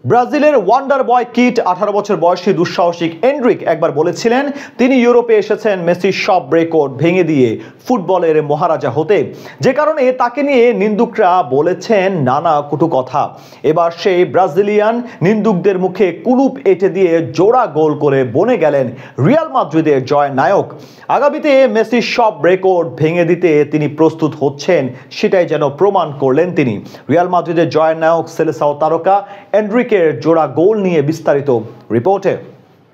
ব্রাজিলের ওয়ান্ডার বয় কিট 18 বছর বয়সী দুঃসাহসিক এন্ড্রিক একবার বলেছিলেন তিনি ইউরোপে এসেছেন মেসির সব রেকর্ড ভেঙে দিয়ে ফুটবলের মহারাজা হতে, যে কারণে তাকে নিয়ে নিন্দুকরা বলেছেন নানা কটু কথা। এবার সেই ব্রাজিলিয়ান নিন্দুকদের মুখে কুলুপ এঁটে দিয়ে জোড়া গোল করে বনে গেলেন রিয়াল মাদ্রিদের জয় নায়ক। আগামীতে মেসির সব রেকর্ড ভেঙে দিতে তিনি প্রস্তুত হচ্ছেন, সেটাই যেন প্রমাণ করলেন তিনি। রিয়াল মাদ্রিদের জয় নায়ক সেলেসাও তারকা এন্ড্রিকের জোড়া গোল নিয়ে বিস্তারিত রিপোর্টে।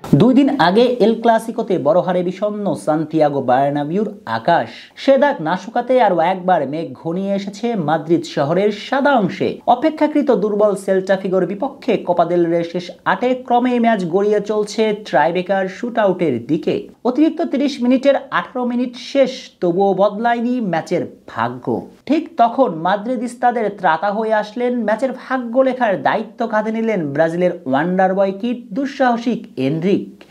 2 দিন আগে এল ক্লাসিকোতে বড় হারে বিষণ্ণ সান্তিয়াগো বার্নাবিউর আকাশ। সে দাগ না শুকাতে আরও একবার মেঘ ঘনিয়ে এসেছে মাদ্রিদ শহরের সাদা অংশে। অপেক্ষাকৃত দুর্বল সেল্টা ফিগোর বিপক্ষে কোপা দেল রে শেষ 8-এ ক্রমে ম্যাচ গড়িয়ে চলছে ট্রাইবেকার শুটআউটের দিকে। অতিরিক্ত 30 মিনিটের 18 মিনিট শেষ, তবুও বদলায়নি ম্যাচের ভাগ্য। ঠিক তখন মাদ্রিদিস্তাদের ত্রাতা হয়ে আসলেন, ম্যাচের ভাগ্য লেখার দায়িত্ব কাঁধে নিলেন ব্রাজিলের ওয়ান্ডার বয় কিট দুঃসাহসিক এন্ড্রিক,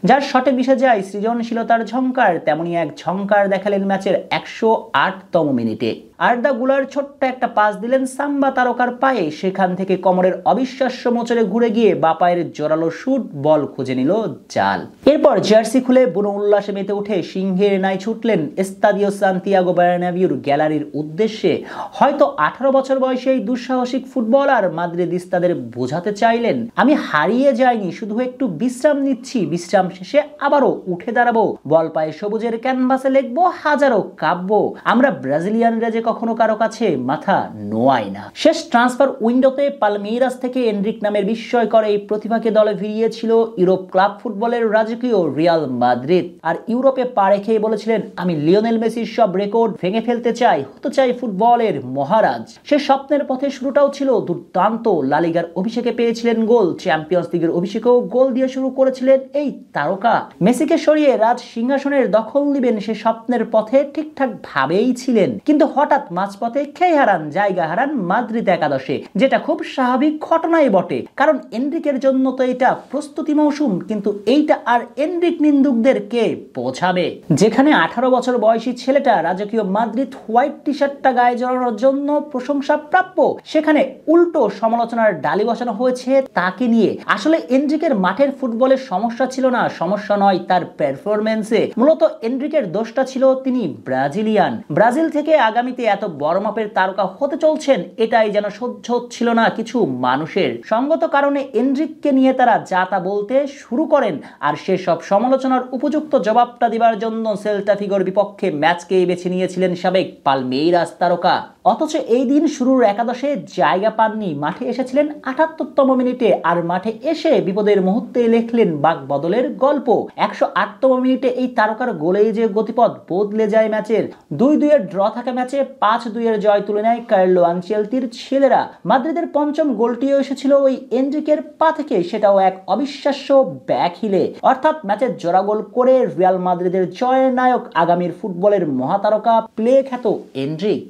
যার শটে মিশে যায় সৃজনশীলতার ঝংকার। তেমনই এক ঝংকার দেখালেন ম্যাচের 108তম মিনিটে। আর্দা গুলার ছোট্ট একটা পাস দিলেন সাম্বা তারকার পায়ে, সেখান থেকে কোমরের অবিশ্বাস্য মোচড়ে ঘুরে গিয়ে বাপায়ের জোরালো শুট বল খুঁজে নিল জাল। এরপর জার্সি খুলে বুনো উল্লাসে মেতে উঠে সিংহের ন্যায় ছুটলেন এস্তাদিও সান্তিয়াগো বার্নাবিউর গ্যালারির উদ্দেশ্যে। হয়তো 18 বছর বয়সী এই দুঃসাহসিক ফুটবলার মাদ্রিদিস্তাদের বোঝাতে চাইলেন, আমি হারিয়ে যাইনি, শুধু একটু বিশ্রাম নিচ্ছি, বিশ্রাম শেষে আবারও উঠে দাঁড়াবো, বল পায়ে সবুজের ক্যানভাসে লিখবো হাজারো কাব্য। আমরা ব্রাজিলিয়ানরা যে কখনো কারো কাছে মাথা নোয়াই না। শেষ ট্রান্সফার উইন্ডোতে পালমেইরাস থেকে এন্ড্রিক নামের বিস্ময়কর এই প্রতিভাকে দলে ভিড়িয়েছিল ইউরোপ ক্লাব ফুটবলের রাজকীয় রিয়াল মাদ্রিদ। আর ইউরোপে পা রেখেই বলেছিলেন, আমি লিওনেল মেসির সব রেকর্ড ভেঙে ফেলতে চাই, হতে চাই ফুটবলের মহারাজ। সে স্বপ্নের পথে শুরুটাও ছিল দুর্দান্ত। লা লিগার অভিষেকে পেয়েছিলেন গোল, চ্যাম্পিয়ন্স লিগের অভিষেকেও গোল দিয়ে শুরু করেছিলেন এই তারকা। মেসিকে সরিয়ে রাজ সিংহাসনের দখল নেবেন সে স্বপ্নের পথে ঠিকঠাক ভাবেই ছিলেন, কিন্তু হঠাৎ মাঝপথে খেই হারান, জায়গা হারান মাদ্রিদ একাদশে, যেটা খুব স্বাভাবিক ঘটনাই বটে, কারণ এন্ড্রিকের জন্য তো এটা প্রস্তুতি মৌসুম। কিন্তু এইটা আর এন্ড্রিক নিন্দুকদের কে বোঝাবে? যেখানে 18 বছর বয়সী ছেলেটা রাজকীয় মাদ্রিদ হোয়াইট টি শার্টটা গায়ে জড়ানোর জন্য প্রশংসা প্রাপ্য, সেখানে উল্টো সমালোচনার ডালি বসানো হয়েছে তাকে নিয়ে। আসলে এন্ড্রিকের মাঠের ফুটবলের সমস্যা ছিল না, সমস্যা নয় তার পারফরম্যান্সে। মূলত এন্ড্রিকের দোষটা ছিল তিনি ব্রাজিলিয়ান। ব্রাজিল থেকে আগামীতে এত বড় মাপের তারকা হতে চলছেন, এটাই যেন সহ্য হচ্ছিল না কিছু মানুষের। সঙ্গত কারণে এন্ড্রিককে নিয়ে তারা যা তা বলতে শুরু করেন, আর সেসব সমালোচনার উপযুক্ত জবাবটা দেবার জন্য সেল্টা ফিগোর বিপক্ষে ম্যাচকেই বেছে নিয়েছিলেন সাবেক পালমেইরাস তারকা। অথচ এই দিন শুরুর একাদশে জায়গা পাননি, মাঠে এসেছিলেন 78তম মিনিটে, আর মাঠে এসে বিপদের মুহূর্তে লিখলেন বাক বদলের গল্প। 108তম মিনিটে এই তারকার গোলেই যে গতিপথ বদলে যায় ম্যাচের। 2-2 ড্র থাকা ম্যাচে 5-2 জয় তুলে নেয় কার্লো আনচেলত্তির ছেলেরা। মাদ্রিদের পঞ্চম গোলটিও এসেছিল ওই এন্ড্রিকের পা থেকে, সেটাও এক অবিশ্বাস্য ব্যাক হিলে। অর্থাৎ ম্যাচের জোড়া গোল করে রিয়াল মাদ্রিদের জয়ের নায়ক আগামীর ফুটবলের মহাতারকা প্লে খ্যাত এন্ড্রিক।